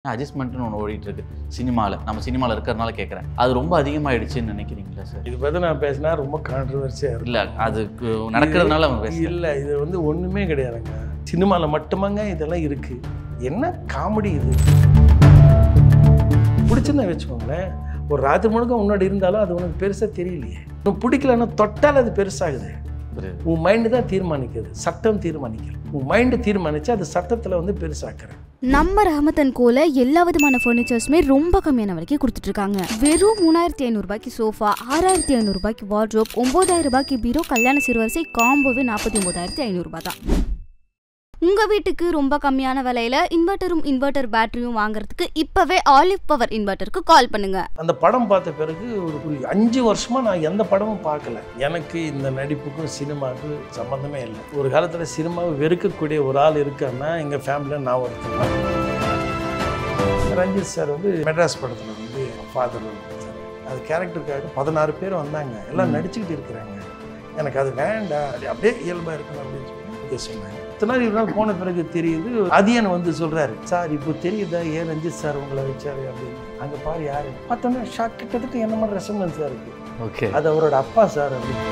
அட்ஜஸ்ட்மெண்ட்னு ஒன்று ஓடிட்டு இருக்கு சினிமாவில். நம்ம சினிமாவில் இருக்கிறதுனால கேட்குறேன். அது ரொம்ப அதிகமாகிடுச்சுன்னு நினைக்கிறீங்களா சார்? இது பற்றி நான் பேசினா ரொம்ப கான்ட்ரவர்சியாக இருக்கும். இல்லை, அதுக்கு நடக்கிறதுனால அவங்க பேச இல்லை, இது ஒன்றுமே கிடையாதுங்க. சினிமாவில் மட்டுமாங்க இதெல்லாம் இருக்குது. என்ன காமெடி இது பிடிச்சுன்னு வச்சுக்கோங்களேன். ஒரு ராத்திரி முழுக்க முன்னாடி இருந்தாலும் அது உனக்கு பெருசாக தெரியலையே. உனக்கு பிடிக்கலன்னா தொட்டால் அது பெருசாகுது. உன் மைண்டு தான் தீர்மானிக்குது, சட்டம் தீர்மானிக்கல. உன் மைண்டு தீர்மானிச்சு அது சட்டத்தில் பெருசாக்குறேன். நம்ம ரஹமத் அண்ட் கோல எல்லா விதமான ஃபர்னிச்சர்ஸுமே ரொம்ப கம்மியான விலைக்கு கொடுத்துட்டு இருக்காங்க. வெறும் 3500 ரூபாய்க்கு சோஃபா, 6500 ரூபாய்க்கு வார்ட்ரோப், 9000 ரூபாய்க்கு பீரோ, கல்யாண சிறுவரிசை காம்போவே 49,500 ரூபாய் தான். உங்க வீட்டுக்கு ரொம்ப கம்மியான விலையில இன்வெர்டரும் இன்வெர்டர் பேட்டரியும் வாங்குறதுக்கு இப்பவே ஆலிவ் பவர் இன்வெர்டருக்கு கால் பண்ணுங்க. அந்த படம் பார்த்த பிறகு ஒரு 5 வருஷமா நான் எந்த படமும் பார்க்கல. எனக்கு இந்த நடிப்புக்கும் சினிமாவுக்கும் சம்பந்தமே இல்லை. ஒரு காலத்துல சினிமாவை வெறுக்கக்கூடிய ஒரு ஆள் இருக்கான்னா எங்க ஃபேமிலியில் நான் ஒருத்தர். ரஞ்சித் சார் மெட்ராஸ் படத்துல ஃபாதர் அது கேரக்டருக்காக 16 பேர் வந்தாங்க. எல்லாம் நடிச்சுக்கிட்டு இருக்கிறாங்க. எனக்கு அது வேண்டாம், அப்படியே இயல்பா இருக்கணும் அப்படின்னு சொல்லி சொன்னாங்க. இத்தனை நாள் போன பிறகு தெரியுது. அதியன் சொல்றாரு, சார் இப்போ தெரியுதா ஏன் ரஞ்சித் சார் உங்களை வச்சாரு அப்படின்னு. அங்க பாரு யாரு பார்த்தோன்னா ஷாக், கிட்டத்தட்ட என்ன மாதிரி ரெசம்பன்ஸா இருக்கு. ஓகே, அது அவரோட அப்பா சார் அப்படின்னு.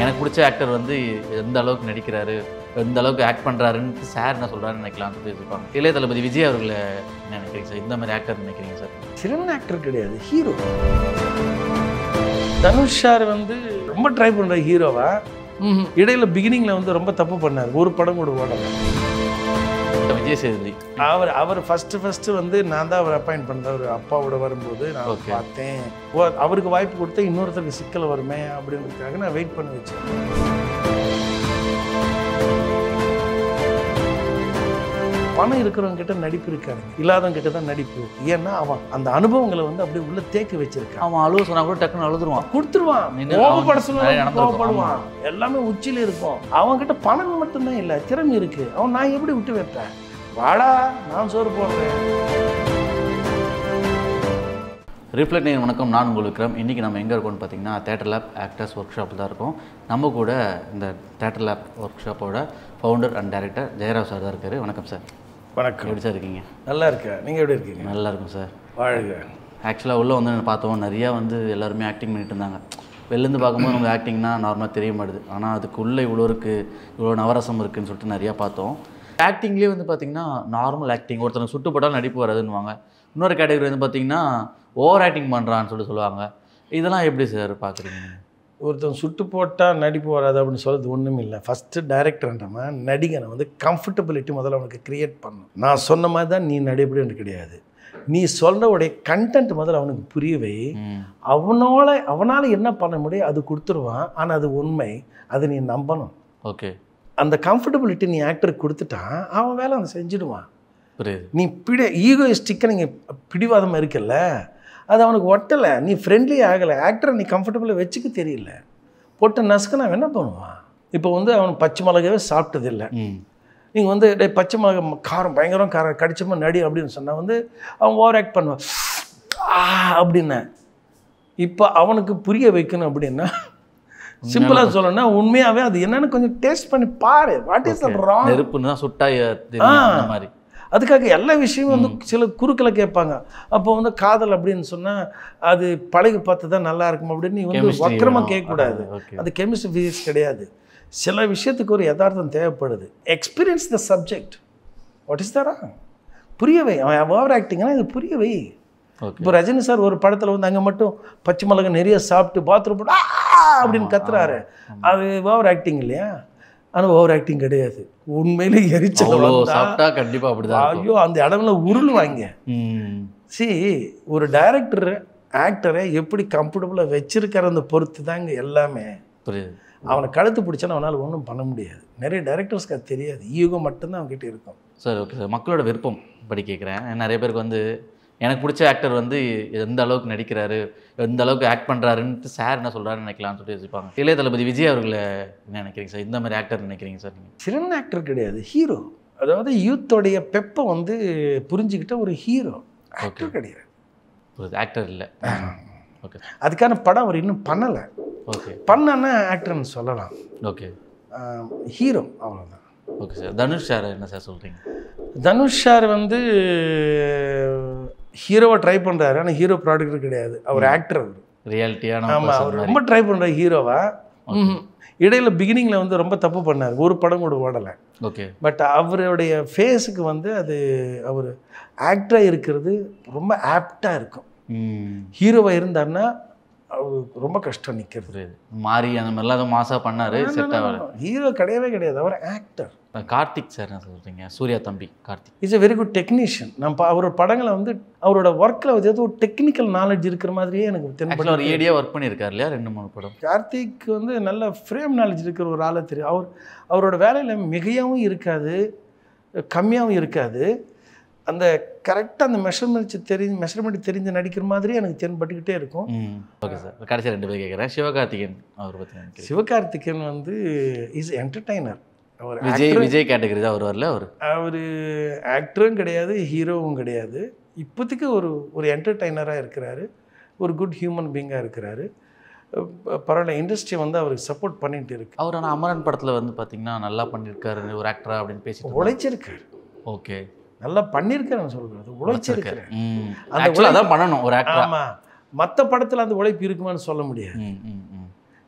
எனக்கு பிடிச்ச ஆக்டர் எந்த அளவுக்கு நடிக்கிறாரு, எந்த அளவுக்கு ஆக்ட் பண்ணுறாருன்னு சார் என்ன சொல்கிறாருன்னு நினைக்கலாம்னு பேசிப்பாங்க. இளைய தளபதி விஜய் அவர்களை என்ன நினைக்கிறீங்க சார்? இந்த மாதிரி ஆக்டர் நினைக்கிறீங்க சார்? சிறந்த ஆக்டர் கிடையாது, ஹீரோ. தனுஷ் சார் ரொம்ப ட்ரை பண்ணுற ஹீரோவா. இடையில பிகினிங்ல ரொம்ப தப்பு பண்ணார். ஒரு படம் கூட ஓடல. விஜய் சேதுபதி அவர் ஃபர்ஸ்ட் நான் தான் அவர் அப்பாயிண்ட் பண்ண. ஒரு அப்பாவோட வரும்போது நான் பார்த்தேன். அவருக்கு வாய்ப்பு கொடுத்தா இன்னொருத்தருக்கு சிக்கல் வருமே அப்படின்றதுக்காக நான் வெயிட் பண்ணி வச்சேன். பணம் இருக்கிறவங்க கிட்ட நடிப்பு இருக்காது, இல்லாதவங்க கிட்ட தான் நடிப்பு. ஏன்னா அவன் அந்த அனுபவங்களை அப்படியே உள்ள தேக்கி வச்சிருக்கான். அவன் அழுவ சொன்னா கூட டக்குன்னு அழுதுருவான், கொடுத்துருவான். கோபப்படுவான், எல்லாமே உச்சியில இருக்கும். அவங்க கிட்ட பணம் மட்டும்தான் இல்லை, திறமை இருக்கு. அவன் நான் எப்படி விட்டு வைப்பேன்? வாடா, நான் சோறு போடுறேன். ரிஃப்ளெக்ட் நேயர் வணக்கம், நான் உங்கள் விக்ரம். இன்றைக்கி நம்ம எங்கே இருக்கோம்னு பார்த்தீங்கன்னா தேட்டர் லேப் ஆக்டர்ஸ் ஒர்க் ஷாப்பில் தான் இருக்கோம். நம்ம கூட இந்த தேட்டர் லேப் ஒர்க் ஷாப்போட founder and director Jayarao sir தான் இருக்கார். வணக்கம் சார். வணக்கம். எப்படி சார் இருக்கீங்க? நல்லா இருக்கேன், நீங்கள் எப்படி இருக்கீங்க? நல்லா இருக்கும் சார். வாழ்க. ஆக்சுவலாக உள்ளே பார்த்தோம், நிறையா எல்லாருமே ஆக்டிங் பண்ணிட்டு இருந்தாங்க. வெளிலேருந்து பார்க்கும்போது நமக்கு ஆக்டிங்னா நார்மலாக தெரிய மாட்டுது. ஆனால் அதுக்குள்ளே இவ்வளோ இருக்குது, இவ்வளோ நவரசம் இருக்குதுன்னு சொல்லிட்டு நிறையா பார்த்தோம். ஆக்டிங்லேயே பார்த்தீங்கன்னா நார்மல் ஆக்டிங், ஒருத்தருக்கு சுட்டுப்பட்டாலும் நடிப்பு வராதுன்னுவாங்க. இன்னொரு கேட்டகரி பார்த்தீங்கன்னா ஓவர் ஆக்டிங் பண்ணுறான்னு சொல்லுவாங்க. இதெல்லாம் எப்படி சார் பார்க்குறீங்க? ஒருத்தன் சுட்டு போட்டால் நடிப்பு வராது அப்படின்னு சொல்கிறது ஒன்றும் இல்லை. ஃபஸ்ட்டு டைரக்டர்ன்றவன் நடிகனை கம்ஃபர்டபிலிட்டி முதல்ல அவனுக்கு க்ரியேட் பண்ணணும். நான் சொன்ன மாதிரி தான் நீ நடிப்படின்னு கிடையாது. நீ சொல்கிறவுடைய கண்டென்ட் முதல்ல அவனுக்கு புரியவை. அவனால் என்ன பண்ண முடியும் அது கொடுத்துருவான். ஆனால் அது உண்மை, அதை நீ நம்பணும். ஓகே, அந்த கம்ஃபர்டபிலிட்டி நீ ஆக்டருக்கு கொடுத்துட்டான், அவன் வேலை அவன் செஞ்சுடுவான். நீ ஈகோயிஸ்டிக்காக நீங்கள் பிடிவாதமாக இருக்கல, அது அவனுக்கு ஒட்டலை. நீ ஃப்ரெண்ட்லி ஆகலை, ஆக்டரை நீ கம்ஃபர்டபுளாக வச்சுக்க தெரியல. போட்டு நசுக்குனா அவன் என்ன பண்ணுவான்? இப்போ அவன் பச்சை மிளகாவே சாப்பிட்டதில்லை. நீங்கள் பச்சை மிளகா காரம் பயங்கரம் காரம் கடிச்சமா நடி அப்படின்னு சொன்னால் அவன் ஓவர் ஆக்ட் பண்ணுவான் அப்படின்னா. இப்போ அவனுக்கு புரிய வைக்கணும் அப்படின்னா சிம்பிளாக சொல்லணும்னா உண்மையாகவே அது என்னன்னு கொஞ்சம் டேஸ்ட் பண்ணி பாரு. What is wrong? நெருப்புன்னு தான் சுட்டா மாதிரி. அதுக்காக எல்லா விஷயமும் சில குறுக்களை கேட்பாங்க. அப்போ காதல் அப்படின்னு சொன்னால் அது பழகி பார்த்து தான் நல்லா இருக்கும் அப்படின்னு நீ வக்கரமாக கேட்கக்கூடாது. அது கெமிஸ்ட்ரி ஃபிசிக்ஸ் கிடையாது. சில விஷயத்துக்கு ஒரு யதார்த்தம் தேவைப்படுது. Experience the subject. What is தரா புரியவை. அவன் ஓவர் ஆக்டிங்னா இது புரியவை. இப்போ ரஜினி சார் ஒரு படத்தில் அங்கே மட்டும் பச்சை மிளகா நிறைய சாப்பிட்டு பாத்ரூம் போட்டு அப்படின்னு கத்துறாரு. அது ஓவர் ஆக்டிங் இல்லையா? ஆனால் ஓவர் ஆக்டிங் கிடையாது. உண்மையிலே எரிச்சல் சாப்பிட்டா கண்டிப்பாக அப்படிதான். ஐயோ, அந்த இடம்ல உருளுவாங்க. ஒரு டைரக்டர் ஆக்டரை எப்படி கம்ஃபர்டபுளாக வச்சிருக்கிறத பொறுத்து தாங்க எல்லாமே. புரியுது. அவனை கழுத்து பிடிச்சானா அவனால் ஒன்றும் பண்ண முடியாது. நிறைய டைரக்டர்ஸ்க்கு அது தெரியாது. ஈகோ மட்டும்தான் அவங்ககிட்ட இருக்கும். சார் ஓகே சார், மக்களோட விருப்பம் படி கேட்குறேன். நிறைய பேருக்கு எனக்கு பிடிச்ச ஆக்டர் எந்த அளவுக்கு நடிக்கிறாரு, எந்த அளவுக்கு ஆக்ட் பண்ணுறாருன்ட்டு சார் என்ன சொல்கிறாருன்னு நினைக்கலாம்னு சொல்லிட்டு யோசிப்பாங்க. இளைய தளபதி விஜய் அவர்களை என்ன நினைக்கிறீங்க சார்? இந்த மாதிரி ஆக்டர் நினைக்கிறீங்க சார் நீங்கள்? சிறந்த ஆக்டர் கிடையாது, ஹீரோ. அதாவது யூத்தோடைய பெப்பை புரிஞ்சுக்கிட்ட ஒரு ஹீரோ. ஆக்டர் கிடையாது, ஆக்டர் இல்லை. ஓகே, அதுக்கான படம் அவர் இன்னும் பண்ணலை. ஓகே, பண்ணனா ஆக்டர்னு சொல்லலாம். ஓகே, ஹீரோ அவ்வளோதான். Okay sir. தனுஷ் சார் என்ன சார் சொல்கிறீங்க? தனுஷ் சார் வந்து ஹீரோவை ட்ரை பண்ணுறாரு, ஆனால் ஹீரோ ப்ராடக்ட் கிடையாது, அவர் ஆக்டர். அவர் ரியாலிட்டியான ஆமாம், அவர் ரொம்ப ட்ரை பண்ணுறாரு ஹீரோவா. இடையில பிகினிங்கில் வந்து ரொம்ப தப்பு பண்ணார், ஒரு படம் கூட ஓடலை. ஓகே. பட் அவருடைய ஃபேஸுக்கு வந்து அது அவர் ஆக்டராக இருக்கிறது ரொம்ப ஆப்டாக இருக்கும். ஹீரோவாக இருந்தாருன்னா அவருக்கு ரொம்ப கஷ்டம் நிற்கிறது. மாறி அந்த மாதிரிலாம் எதுவும் மாசாக பண்ணார், செட் ஆகல. ஹீரோ கிடையவே கிடையாது, அவர் ஆக்டர். கார்த்திக் சார் என்ன சொல்கிறீங்க? சூர்யா தம்பி Karthik is a very good technician. நம்ம அவரோட படங்களை வந்து அவரோட ஒர்க்கில் வந்து ஏதோ ஒரு டெக்னிக்கல் நாலேஜ் இருக்கிற மாதிரியே எனக்கு தென்படும். அவர் ஏடியா ஒர்க் பண்ணியிருக்காரு இல்லையா 2-3 படம். கார்த்திக் வந்து நல்ல ஃப்ரேம் நாலேஜ் இருக்கிற ஒரு ஆளை தெரியும். அவரோட வேலையில் மிகையாகவும் இருக்காது, கம்மியாகவும் இருக்காது. அந்த கரெக்டாக அந்த மெஷர்மெண்ட் தெரிஞ்சு நடிக்கிற மாதிரி எனக்கு தென்பட்டுக்கிட்டே இருக்கும். Okay sir. கடைசி 2 பேர் கேட்குறேன். சிவகார்த்திகேயன் அவர் பற்றி. சிவகார்த்திகேயன் வந்து இஸ் என்டர்டைனர். அவர் விஜய் கேட்டகரி தான். அவர் வரல. அவர் ஆக்டரும் கிடையாது, ஹீரோவும் கிடையாது. இப்போதைக்கு ஒரு என்டர்டைனராக இருக்கிறாரு, ஒரு குட் ஹியூமன் பீங்காக இருக்கிறாரு. பரவாயில்ல, இண்டஸ்ட்ரி வந்து அவருக்கு சப்போர்ட் பண்ணிட்டு இருக்கு. அவர் ஆனால் அமரன் படத்தில் வந்து பார்த்தீங்கன்னா நல்லா பண்ணியிருக்காரு ஒரு ஆக்டரா அப்படின்னு பேசி உழைச்சிருக்காரு. ஓகே, நல்லா பண்ணியிருக்காருன்னு சொல்கிறது, உழைச்சிருக்காரு. அதான் பண்ணணும் ஒரு ஆக்டர். ஆமாம், மற்ற படத்தில் அந்த உழைப்பு இருக்குமான்னு சொல்ல முடியாது.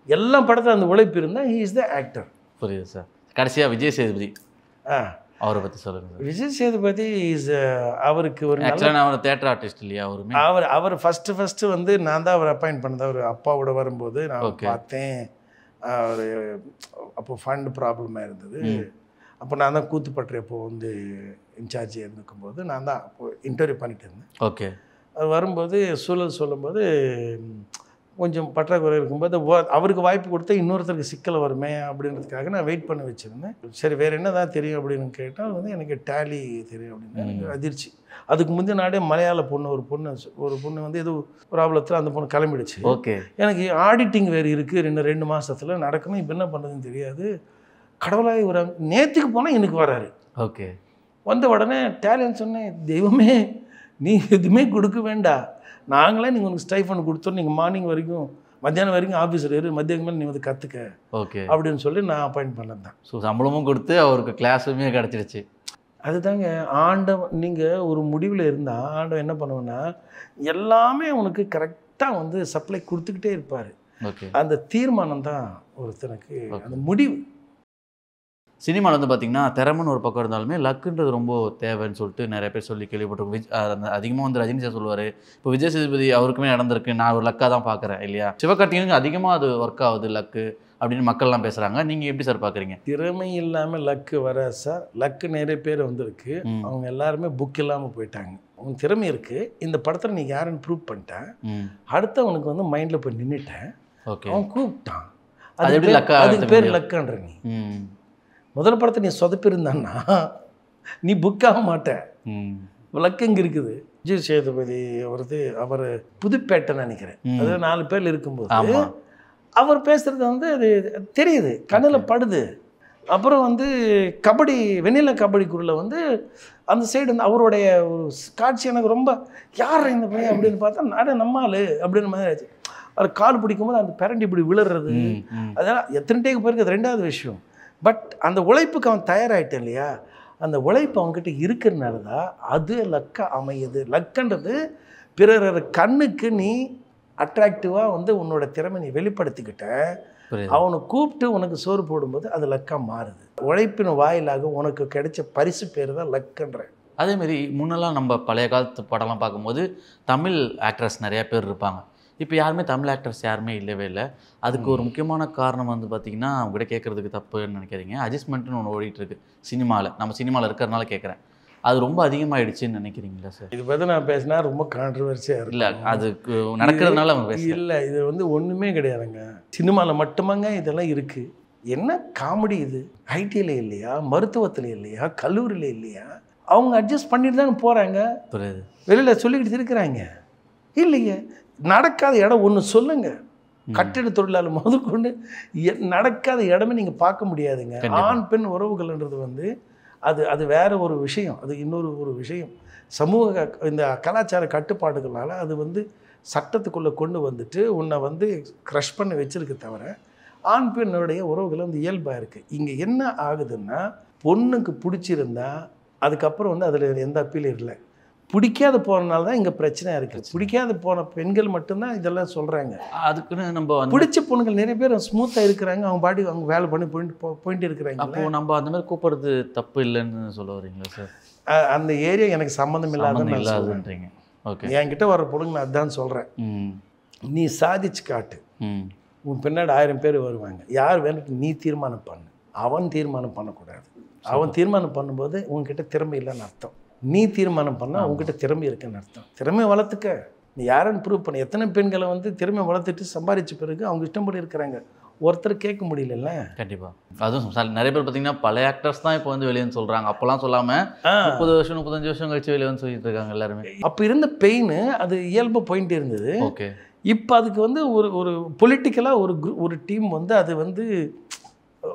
எல்லா படத்தில் அந்த உழைப்பு இருந்தால் ஹி இஸ் த ஆக்டர். புரியுது சார். கடைசியாக விஜய் சேதுபதி அவரை பற்றி சொல்லுங்கள். விஜய் சேதுபதி இஸ் அவருக்கு ஒரு அவர் தியேட்டர் ஆர்டிஸ்ட் இல்லையா? அவர் ஃபஸ்ட்டு வந்து நான் தான் அவர் அப்பாயிண்ட் பண்ணது. அவர் அப்பாவோட வரும்போது நான் பார்த்தேன். அவர் அப்போ ஃபண்ட் ப்ராப்ளமாக இருந்தது. அப்போ நான் தான் கூத்துப்பட்டு அப்போ வந்து இன்சார்ஜ் இருந்துக்கும்போது நான் தான் அப்போ இன்டர்வியூ பண்ணிட்டு இருந்தேன். ஓகே. அது வரும்போது சூழல் சொல்லும்போது கொஞ்சம் பற்றாக்குறை இருக்கும்போது அவருக்கு வாய்ப்பு கொடுத்தா இன்னொருத்தருக்கு சிக்கல் வருமே அப்படின்றதுக்காக நான் வெயிட் பண்ணி வச்சுருந்தேன். சரி, வேறு என்ன தான் தெரியும் அப்படின்னு கேட்டால் வந்து எனக்கு டேலி தெரியும் அப்படின்னு எனக்கு அதிர்ச்சி. அதுக்கு முந்தின நாடே மலையாள ஒரு பொண்ணு வந்து ஏதோ ப்ராப்ளத்தில் அந்த பொண்ணு கிளம்பிடுச்சு. ஓகே. எனக்கு ஆடிட்டிங் வேறு இருக்குது, 2 மாதத்தில் நடக்கணும். இப்போ என்ன பண்ணுறதுன்னு தெரியாது. கடவுளாக ஒரு நேற்றுக்கு போனால் எனக்கு வராரு. ஓகே. வந்த உடனே டேலின்னு சொன்னேன், தெய்வமே நீ எதுவுமே கொடுக்க வேண்டாம், நாங்களே நீங்கள் உங்களுக்கு ஸ்டைஃபண்ட் கொடுத்தோம், நீங்கள் மார்னிங் வரைக்கும் மத்தியானம் வரைக்கும் ஆஃபீஸில் இரு, மத்தியானம் மேலே நீ வந்து கற்றுக்க ஓகே அப்படின்னு சொல்லி நான் அப்பாயிண்ட் பண்ணது தான். ஸோ சம்பளமும் கொடுத்து அவருக்கு கிளாஸுமே கிடச்சிருச்சு. அதுதாங்க ஆண்டவன். நீங்கள் ஒரு முடிவில் இருந்தால் ஆண்டவன் என்ன பண்ணுவேன்னா எல்லாமே உனக்கு கரெக்டாக வந்து சப்ளை கொடுத்துக்கிட்டே இருப்பார். ஓகே. அந்த தீர்மானம் தான் ஒருத்தனுக்கு அந்த முடிவு. சினிமாவில் வந்து பார்த்திங்கன்னா திறமைன்னு ஒரு பக்கம் இருந்தாலுமே லக்குன்றது ரொம்ப தேவைன்னு சொல்லிட்டு நிறைய பேர் சொல்லி கேள்விப்பட்டிருக்கோம். அதிகமாக வந்து ரஜினி சார் சொல்லுவார், இப்போ விஜய் சேதுபதி அவருக்குமே நடந்திருக்கு, நான் ஒரு லக்காக தான் பார்க்குறேன் இல்லையா? சிவகார்த்திகேயனுக்கு அதிகமாக அது ஒர்க் ஆகுது லக்கு அப்படின்னு மக்கள்லாம் பேசுகிறாங்க. நீங்கள் எப்படி சார் பார்க்குறீங்க? திறமை இல்லாமல் லக்கு வர சார். லக்கு நிறைய பேர் வந்திருக்கு, அவங்க எல்லாருமே புக் இல்லாமல் போயிட்டாங்க. அவங்க திறமை இருக்குது, இந்த படத்தில் நீ யாருன்னு ப்ரூவ் பண்ணிட்டேன், அடுத்து அவனுக்கு வந்து மைண்டில் போய் நின்றுட்டேன். ஓகே. அவன் கூப்பிட்டான், அதுக்கு பேர் லக்குன்ற. நீ முதல் படத்தை நீ சொதப்பிருந்தான்னா நீ புக்காக மாட்டேன். லக்கு இங்கே இருக்குது. விஜய் சேதுபதி அவர் புதுப்பேட்டைன்னு நினைக்கிறேன், அது 4 பேர் இருக்கும்போது அவர் பேசுகிறது வந்து அது தெரியுது, கண்ணில் படுது. அப்புறம் வந்து கபடி, வெண்ணில கபடிக்குள்ள வந்து அந்த சைடு வந்து அவருடைய ஒரு காட்சி எனக்கு ரொம்ப யார் இந்த பையன் அப்படின்னு பார்த்தா நிறைய நம்மால் அப்படின்னு மாதிரி ஆச்சு. அவர் கால் பிடிக்கும்போது அந்த பிரண்டி இப்படி விழுறது, அதெல்லாம் எத்தனை டேக்கு போயிருக்கு, அது 2வது விஷயம். பட் அந்த உழைப்புக்கு அவன் தயாராகிட்டேன் இல்லையா, அந்த உழைப்பு அவங்ககிட்ட இருக்கிறனால தான் அது லக்காக அமையுது. லக்குன்றது பிறர் கண்ணுக்கு நீ அட்ராக்டிவாக வந்து உன்னோட திறமை நீ வெளிப்படுத்திக்கிட்ட, அவனை கூப்பிட்டு உனக்கு சோறு போடும்போது அது லக்காக மாறுது. உழைப்பின் வாயிலாக உனக்கு கிடைச்ச பரிசு பேர் தான் லக்குன்ற. அதேமாரி முன்னெல்லாம் நம்ம பழைய காலத்து படம்லாம் பார்க்கும்போது தமிழ் ஆக்ட்ரஸ் நிறையா பேர் இருப்பாங்க. இப்போ யாருமே தமிழ் ஆக்டர்ஸ் யாருமே இல்லவே இல்லை. அதுக்கு ஒரு முக்கியமான காரணம் வந்து பார்த்திங்கன்னா, அவங்ககிட்ட கேட்குறதுக்கு தப்புன்னு நினைக்காதீங்க, அட்ஜஸ்ட்மெண்ட்டுன்னு ஒன்று ஓடிட்டுருக்கு சினிமாவில். நம்ம சினிமாவில் இருக்கிறனால கேட்குறேன், அது ரொம்ப அதிகமாகிடுச்சின்னு நினைக்கிறீங்களா சார்? இது பற்றி நான் பேசினா ரொம்ப கான்ட்ரவர்சியாக இல்லை, அதுக்கு நடக்கிறதுனால அவங்க பேச இல்லை. இது வந்து ஒன்றுமே கிடையாதுங்க, சினிமாவில் மட்டுமாங்க இதெல்லாம் இருக்குது. என்ன காமெடி இது? ஐடியில் இல்லையா, மருத்துவத்தில் இல்லையா, கல்லூரியில் இல்லையா? அவங்க அட்ஜஸ்ட் பண்ணிட்டு தானே போகிறாங்க, வெளியில் சொல்லிக்கிட்டு இருக்கிறாங்க இல்லைங்க. நடக்காத இடம் ஒன்று சொல்லுங்கள், கட்டிட தொழிலாளர் முதற்கொண்டு நடக்காத இடமே நீங்கள் பார்க்க முடியாதுங்க. ஆண் பெண் உறவுகள்ன்றது வந்து அது வேற ஒரு விஷயம், அது இன்னொரு விஷயம். சமூக இந்த கலாச்சார கட்டுப்பாடுகளால் அது வந்து சட்டத்துக்குள்ளே கொண்டு வந்துட்டு உன்னை வந்து க்ரஷ் பண்ணி வச்சிருக்க தவிர ஆண் பெண்ணுடைய உறவுகள் வந்து இயல்பாக இருக்குது. இங்கே என்ன ஆகுதுன்னா, பொண்ணுக்கு பிடிச்சிருந்தா அதுக்கப்புறம் வந்து அதில் எந்த அப்பீலும் இல்லை. பிடிக்காத போகிறனால தான் இங்கே பிரச்சனையாக இருக்குது. பிடிக்காத போன பெண்கள் மட்டும்தான் இதெல்லாம் சொல்கிறாங்க. அதுக்குன்னு நம்ம பிடிச்ச பொண்ணுங்கள் நிறைய பேர் ஸ்மூத்தாக இருக்கிறாங்க, அவங்க பாடி அவங்க வேலை பண்ணி போயிட்டு இருக்கிறாங்க. அப்போது நம்ம அந்த மாதிரி கூப்பிட்றது தப்பு இல்லைன்னு சொல்ல வரீங்களா சார்? அந்த ஏரியா எனக்கு சம்மந்தம் இல்லாதுன்றீங்க. ஓகே, என்கிட்ட வர்ற பொண்ணுங்க நான் அதுதான் சொல்கிறேன். நீ சாதிச்சு காட்டு, உன் பின்னாடி 1000 பேர் வருவாங்க. யார் வேணும் நீ தீர்மானம் பண்ணு, அவன் தீர்மானம் பண்ணக்கூடாது. அவன் தீர்மானம் பண்ணும்போது உங்ககிட்ட திறமை இல்லைன்னு அர்த்தம். நீ தீர்மானம் பண்ணால் உங்ககிட்ட திறமை இருக்குன்னு அர்த்தம். திறமை வளர்த்துக்க, நீ யாருன்னு ப்ரூவ் பண்ண. எத்தனை பெண்களை வந்து திறமை வளர்த்துட்டு சம்பாதிச்ச பிறகு அவங்க இஷ்டப்படி இருக்கிறாங்க, ஒருத்தர் கேட்க முடியல. கண்டிப்பாக. அதுவும் நிறைய பேர் பார்த்தீங்கன்னா பழைய ஆக்டர்ஸ் தான் இப்போ வந்து வெளியேன்னு சொல்கிறாங்க. அப்போல்லாம் சொல்லாமல் 30 வருஷம் 35 வருஷம் கழிச்சு வெளியே வந்து சொல்லிட்டு இருக்காங்க எல்லாருமே. அப்போ இருந்த பெயின் அது இயல்பாக போயிட்டு இருந்தது. ஓகே, இப்போ அதுக்கு வந்து ஒரு பொலிட்டிக்கலாக ஒரு டீம் வந்து அது வந்து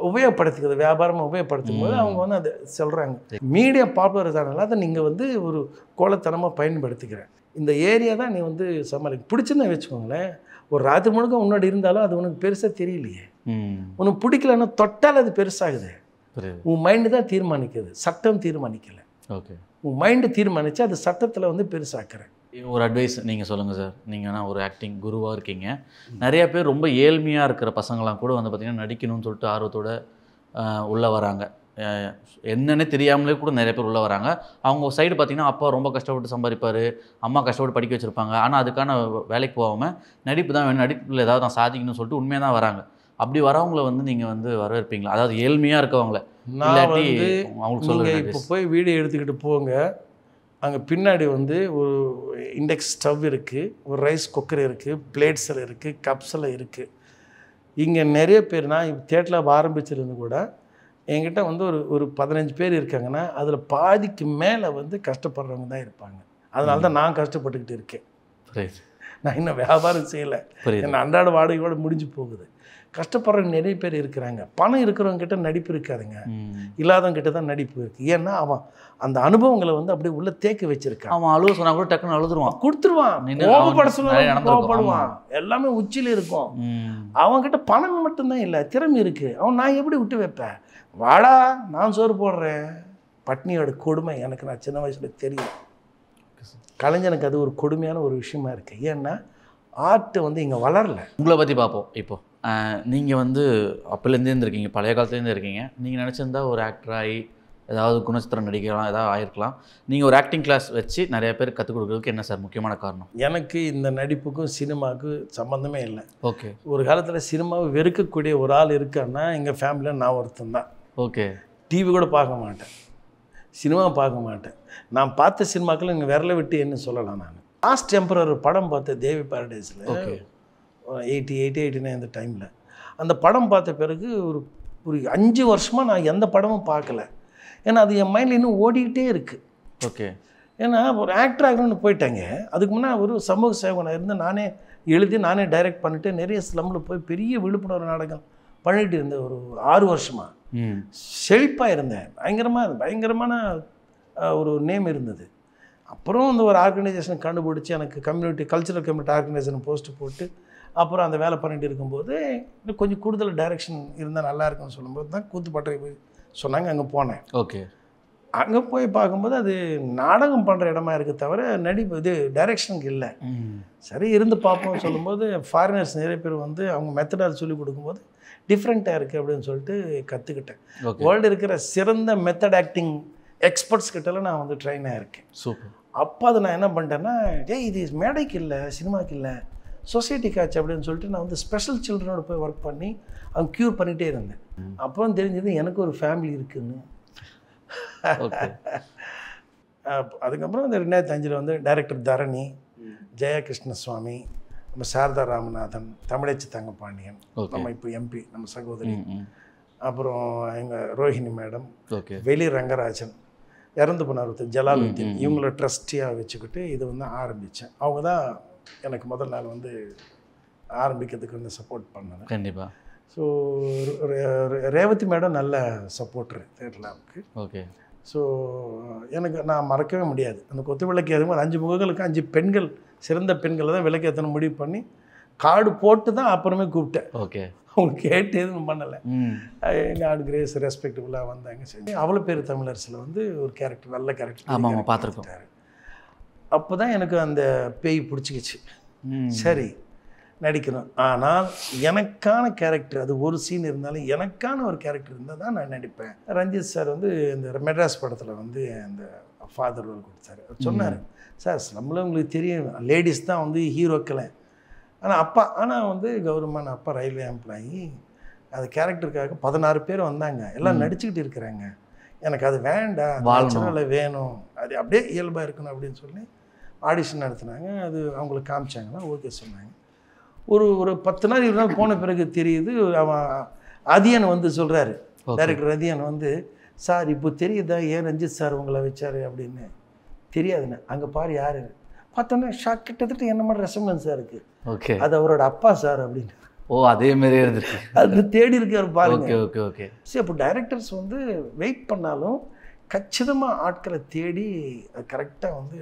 உபயோகப்படுத்திக்கிறது, வியாபாரமாக உபயோகப்படுத்தும் போது அவங்க வந்து அதை சொல்கிறாங்க. மீடியா பாப்புலர் ஆனால அதை நீங்கள் வந்து ஒரு கோலத்தனமாக பயன்படுத்திக்கிறேன். இந்த ஏரியா தான் நீ வந்து சமாளிக்க பிடிச்சுன்னு வச்சுக்கோங்களேன். ஒரு ராத்திரி முழுக்க முன்னாடி இருந்தாலும் அது உனக்கு பெருசாக தெரியலையே. உனக்கு பிடிக்கலன்னா தொட்டால் அது பெருசாகுது. உன் மைண்டு தான் தீர்மானிக்குது, சட்டம் தீர்மானிக்கலை. ஓகே, உன் மைண்டு தீர்மானிச்சு அது சட்டத்தில் வந்து பெருசாக்குறேன். ஒரு அட்வைஸ் நீங்கள் சொல்லுங்கள் சார். நீங்கள் ஒரு ஆக்டிங் குருவாக இருக்கீங்க. நிறைய பேர் ரொம்ப ஏழ்மையாக இருக்கிற பசங்களாம் கூட வந்து பார்த்திங்கன்னா நடிக்கணும்னு சொல்லிட்டு ஆர்வத்தோடு உள்ளே வராங்க. என்னென்னே தெரியாமலே கூட நிறைய பேர் உள்ளே வராங்க. அவங்க சைடு பார்த்திங்கன்னா அப்பா ரொம்ப கஷ்டப்பட்டு சம்பாதிப்பார், அம்மா கஷ்டப்பட்டு படிக்க வச்சுருப்பாங்க. ஆனால் அதுக்கான வேலைக்கு போகாமல் நடிப்பு தான் வேணும், நடிப்பில் ஏதாவது நான் சாதிக்கணும்னு சொல்லிட்டு உண்மையாக தான் வராங்க. அப்படி வரவங்கள வந்து நீங்கள் வந்து வரவேற்பீங்களா? அதாவது ஏழ்மையாக இருக்கவங்கள இல்லாட்டி அவங்களுக்கு சொல்லுங்கள். இப்போ போய் வீடியோ எடுத்துக்கிட்டு போங்க, அங்கே பின்னாடி வந்து ஒரு இண்டெக்ஸ் ஸ்டவ் இருக்குது, ஒரு ரைஸ் குக்கர் இருக்குது, பிளேட்ஸில் இருக்குது, கப்ஸில் இருக்குது. இங்கே நிறைய பேர் நான் தேட்டரில் ஆரம்பிச்சிருந்து கூட என்கிட்ட வந்து ஒரு 15 பேர் இருக்காங்கன்னா அதில் பாதிக்கு மேலே வந்து கஷ்டப்படுறவங்க தான் இருப்பாங்க. அதனால தான் நான் கஷ்டப்பட்டுக்கிட்டு இருக்கேன். நான் இன்னும் வியாபாரம் செய்யலை, என்ன அன்றாட வாடகையோடு முடிஞ்சு போகுது. கஷ்டப்படுறவங்க நிறைய பேர் இருக்கிறாங்க. பணம் இருக்கிறவங்க கிட்ட நடிப்பு இருக்காதுங்க, இல்லாதவங்க கிட்ட தான் நடிப்பு இருக்குது. ஏன்னா அவன் அந்த அனுபவங்களை வந்து அப்படியே உள்ள தேக்க வச்சிருக்கான். அவன் அழுவ சொன்னா கூட டக்குன்னு அழுதுருவான், கொடுத்துருவான், கோபப்பட சொல்லுவான், கோபப்படுவான், எல்லாமே உச்சியில் இருக்கும். அவன்கிட்ட பணம் மட்டும்தான் இல்லை, திறமை இருக்குது. அவன் நான் எப்படி விட்டு வைப்பேன்? வாடா நான் சோறு போடுறேன். பட்னியோட கொடுமை எனக்கு நான் சின்ன வயசில் தெரியும். கலைஞனுக்கு அது ஒரு கொடுமையான ஒரு விஷயமா இருக்குது. ஏன்னா ஆர்ட் வந்து இங்கே வளரல. உங்களை பற்றி பார்ப்போம். இப்போது நீங்கள் வந்து அப்போலேருந்தே இருந்திருக்கீங்க, பழைய காலத்துலேருந்து இருக்கீங்க. நீங்கள் நினச்சிருந்தா ஒரு ஆக்டராகி ஏதாவது குணச்சித்திரம் நடிக்கலாம், ஏதாவது ஆயிருக்கலாம். நீங்கள் ஒரு ஆக்டிங் கிளாஸ் வச்சு நிறைய பேர் கற்றுக் கொடுக்குறதுக்கு என்ன சார் முக்கியமான காரணம்? எனக்கு இந்த நடிப்புக்கும் சினிமாவுக்கும் சம்மந்தமே இல்லை. ஓகே, ஒரு காலத்தில் சினிமாவை வெறுக்கக்கூடிய ஒரு ஆள் இருக்கான்னா எங்கள் ஃபேமிலியில் நான் ஒருத்தன் தான். ஓகே, டிவி கூட பார்க்க மாட்டேன், சினிமா பார்க்க மாட்டேன். நான் பார்த்த சினிமாக்கள் இங்கே விரல விட்டு என்ன சொல்லலாம். நான் லாஸ்ட் டெம்பரர் படம் பார்த்தேன் தேவி பாரடைஸில். ஓகே, 89 அந்த டைமில் அந்த படம் பார்த்த பிறகு ஒரு 5 வருஷமாக நான் எந்த படமும் பார்க்கல. ஏன்னா அது என் மைண்டில் இன்னும் ஓடிக்கிட்டே இருக்குது. ஓகே, ஏன்னா ஒரு ஆக்டர் ஆகணும்னு போயிட்டாங்க. அதுக்கு முன்னாடி ஒரு சமூக சேவகனாக இருந்து நானே எழுதி நானே டைரக்ட் பண்ணிட்டு நிறைய ஸ்லம்மில் போய் பெரிய விழிப்புணர்வு நாடகம் பண்ணிட்டு இருந்தேன். ஒரு 6 வருஷமாக செழிப்பாக இருந்தேன். பயங்கரமான ஒரு நேம் இருந்தது. அப்புறம் அந்த ஒரு ஆர்கனைசேஷன் கண்டுபிடிச்சி எனக்கு கல்ச்சுரல் கம்யூனிட்டி ஆர்கனைசேஷன் போஸ்ட்டு போட்டு அப்புறம் அந்த வேலை பண்ணிட்டு இருக்கும்போது இன்னும் கொஞ்சம் கூடுதல் டைரெக்ஷன் இருந்தால் நல்லா இருக்குன்னு சொல்லும்போது தான் கூத்துப்பட்டறை போய் சொன்னாங்க. அங்கே போனேன். ஓகே, அங்கே போய் பார்க்கும்போது அது நாடகம் பண்ணுற இடமா இருக்குது தவிர நடிப்பு டைரெக்ஷனுக்கு இல்லை. சரி இருந்து பார்ப்போம்னு சொல்லும்போது ஃபாரினர்ஸ் நிறைய பேர் வந்து அவங்க மெத்தடாக சொல்லி கொடுக்கும்போது டிஃப்ரெண்ட்டாக இருக்குது அப்படின்னு சொல்லிட்டு கற்றுக்கிட்டேன். வேர்ல்டு இருக்கிற சிறந்த மெத்தட் ஆக்டிங் எக்ஸ்பர்ட்ஸ் கிட்டலாம் நான் வந்து ட்ரெயின் ஆகிருக்கேன். சூப்பர். அப்போ அதை நான் என்ன பண்ணிட்டேன்னா, இது மேடைக்கு இல்லை, சினிமாவுக்கு இல்லை, சொசைட்டிக்கு ஆச்சு அப்படின்னு சொல்லிட்டு நான் வந்து ஸ்பெஷல் சில்ட்ரனோட போய் ஒர்க் பண்ணி அவங்க க்யூர் பண்ணிகிட்டே இருந்தேன். அப்புறம் தெரிஞ்சது எனக்கு ஒரு ஃபேமிலி இருக்குதுன்னு. அதுக்கப்புறம் இந்த 2005 வந்து டைரக்டர் தரணி, ஜெயா கிருஷ்ணசுவாமி, நம்ம சாரதா ராமநாதன், தமிழச்சி தங்கப்பாண்டியன், நம்ம இப்போ எம்பி நம்ம சகோதரி, அப்புறம் எங்கள் ரோஹிணி மேடம், வெளி ரங்கராஜன், இறந்து போனார் ஜலாலுத்தீன், இவங்கள ட்ரஸ்டியாக வச்சுக்கிட்டு இது வந்து ஆரம்பித்தேன். அவங்க தான் எனக்கு முதல் நாள் வந்து ஆரம்பிக்கிறதுக்கு வந்து சப்போர்ட் பண்ணது. கண்டிப்பாக. ஸோ ரேவதி மேடம் நல்ல சப்போர்ட்ரு தேட்டலாவுக்கு. ஓகே. ஸோ எனக்கு நான் மறக்கவே முடியாது. அந்த கொத்து விளக்கு அதுமாதிரி 5 முகங்களுக்கு 5 பெண்கள், சிறந்த பெண்களை தான் விளக்கு ஏற்றணும் முடிவு பண்ணி கார்டு போட்டு தான் அப்புறமே கூப்பிட்டேன். ஓகே. அவங்க கேட்டு எதுவும் பண்ணலை. நாடு கிரேஸ் ரெஸ்பெக்டபுளாக வந்தாங்க. சரி, அவ்வளோ பேர் தமிழரசில் வந்து ஒரு கேரக்டர், நல்ல கேரக்டர். ஆமாம், பார்த்துருக்கோம். அப்போ தான் எனக்கு அந்த பேய் பிடிச்சிக்கிச்சு. சரி நடிக்கணும், ஆனால் எனக்கான கேரக்டர், அது ஒரு சீன் இருந்தாலும் எனக்கான ஒரு கேரக்டர் இருந்தால் தான் நான் நடிப்பேன். ரஞ்சித் சார் வந்து இந்த மெட்ராஸ் படத்தில் வந்து அந்த ஃபாதர் ரோல் கொடுத்தாரு. சொன்னார், சார் நம்மளும் உங்களுக்கு தெரியும் லேடிஸ் தான் வந்து ஹீரோக்களை, ஆனால் அப்பா, ஆனால் வந்து கௌரவமான அப்பா ரயில்வே எம்ப்ளாயி, அது கேரக்டருக்காக 16 பேர் வந்தாங்க, எல்லாம் நடிச்சுக்கிட்டு இருக்கிறாங்க, எனக்கு அது வேண்டாம், நேச்சுரலாக வேணும், அது அப்படியே இயல்பாக இருக்கணும் அப்படின்னு சொல்லி ஆடிஷன் நடத்தினாங்க. அது அவங்களுக்கு காமிச்சாங்கன்னா ஓகே சொன்னாங்க. ஒரு 10 நாள் 20 நாள் போன பிறகு தெரியுது, அவன் அதியன் வந்து சொல்கிறாரு, டைரக்டர் அதியன் வந்து, சார் இப்போ தெரியுதா ஏன் ரஞ்சித் சார் உங்களை வச்சார் அப்படின்னு. தெரியாதுண்ணே, அங்கே பாரு யார் பார்த்தோன்னே ஷாக், கிட்டத்தட்ட என்ன மாதிரி ரெசம்பன்ஸாக இருக்குது. ஓகே, அது அவரோட அப்பா சார் அப்படின்னு. ஓ, அதே மாதிரியே இருந்துருக்கு, அது தேடி இருக்காரு பாருங்க. Okay okay okay. சரி, அப்போ டைரக்டர்ஸ் வந்து வெயிட் பண்ணாலும் கச்சிதமாக ஆட்களை தேடி அது கரெக்டாக வந்து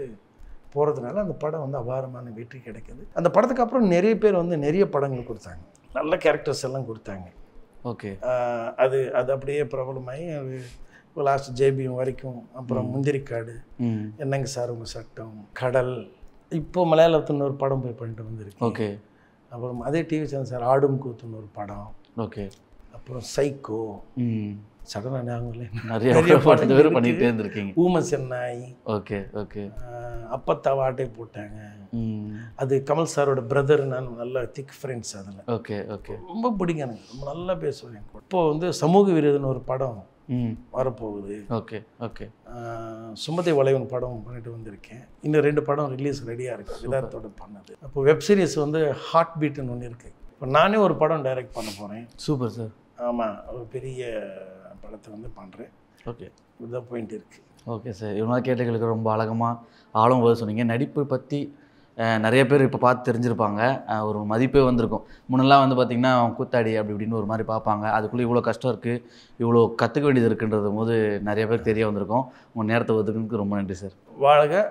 போகிறதுனால அந்த படம் வந்து அபாரமான வெற்றி கிடைக்கிது. அந்த படத்துக்கு அப்புறம் நிறைய பேர் வந்து நிறைய படங்கள் கொடுத்தாங்க, நல்ல கேரக்டர்ஸ் எல்லாம் கொடுத்தாங்க. ஓகே. அது அது அப்படியே பிரபலமாகி அது லாஸ்ட் ஜேபிஎம் வரைக்கும். அப்புறம் முந்திரிக்காடு, என்னங்க சார் உங்கள் சட்டம், கடல், இப்போ மலையாளத்துன்னு ஒரு படம் போய் பண்ணிட்டு வந்துருக்கு. ஓகே. அப்புறம் அதே டிவி சேனல் சார் ஆடும் கூத்துன்னு ஒரு படம். ஓகே. அப்புறம் சைக்கோ, சடனாக நிறைய படம் பண்ணிகிட்டே இருந்திருக்கீங்க. ஊம சென்னாய். Okay okay. அப்பத்தா வாட்டை போட்டாங்க, அது கமல் சாரோட பிரதர், நான் நல்ல திக் ஃப்ரெண்ட்ஸ் அதில். Okay okay. ரொம்ப பிடிக்கும் எனக்கு, ரொம்ப நல்லா பேசுவேன். இப்போது வந்து சமூக விரோதம்னு ஒரு படம் வரப்போகுது. Okay okay. சுமதி வளைவன் படம் பண்ணிட்டு வந்திருக்கேன். இன்னும் 2 படம் ரிலீஸ் ரெடியாக இருக்குது, விதார்த்தோட பண்ணது. அப்போ வெப் சீரிஸ் வந்து ஹார்ட் பீட்டுன்னு ஒன்று இருக்குது. இப்போ நானே ஒரு படம் டைரக்ட் பண்ண போகிறேன். Super sir. ஆமாம், ஒரு பெரிய படத்தை வந்து பண்ணுறேன். ஓகே, இதுதான் பாயிண்ட் இருக்குது. ஓகே சார், இவங்க கேட்டங்களுக்கு ரொம்ப அழகமாக ஆழம் போது சொன்னீங்க. நடிப்பு பற்றி நிறைய பேர் இப்போ பார்த்து தெரிஞ்சிருப்பாங்க, ஒரு மதிப்பே வந்திருக்கும். முன்னெல்லாம் வந்து பார்த்திங்கன்னா கூத்தாடி அப்படி இப்படின்னு ஒரு மாதிரி பார்ப்பாங்க, அதுக்குள்ளே இவ்வளோ கஷ்டம் இருக்குது, இவ்வளோ கற்றுக்க வேண்டியது இருக்குன்றது போது நிறைய பேர் தெரிய வந்திருக்கும். உங்கள் நேரத்தை ஒதுக்குறதுக்கு ரொம்ப நன்றி சார். வாழ்க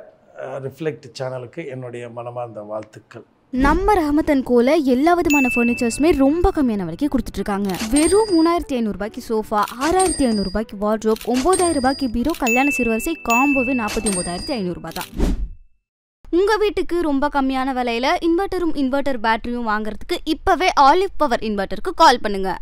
ரிஃப்ளெக்ட் சேனலுக்கு என்னுடைய மனமார்ந்த வாழ்த்துக்கள். நம்ம ரஹமத் அண்ட் கோல எல்லா விதமான ஃபர்னிச்சர்ஸுமே ரொம்ப கம்மியான விலைக்கு கொடுத்துட்டு இருக்காங்க. வெறும் 3500 ரூபாய்க்கு சோஃபா, 6500 ரூபாய்க்கு வார்ட்ரோப், 9000 ரூபாய்க்கு பீரோ, கல்யாண சிறுவரிசை காம்போவே 49500 ரூபாய் தான். உங்க வீட்டுக்கு ரொம்ப கம்மியான விலையில இன்வெர்டர் பேட்டரியும் வாங்குறதுக்கு இப்பவே ஆலிவ் பவர் இன்வெர்டருக்கு கால் பண்ணுங்க.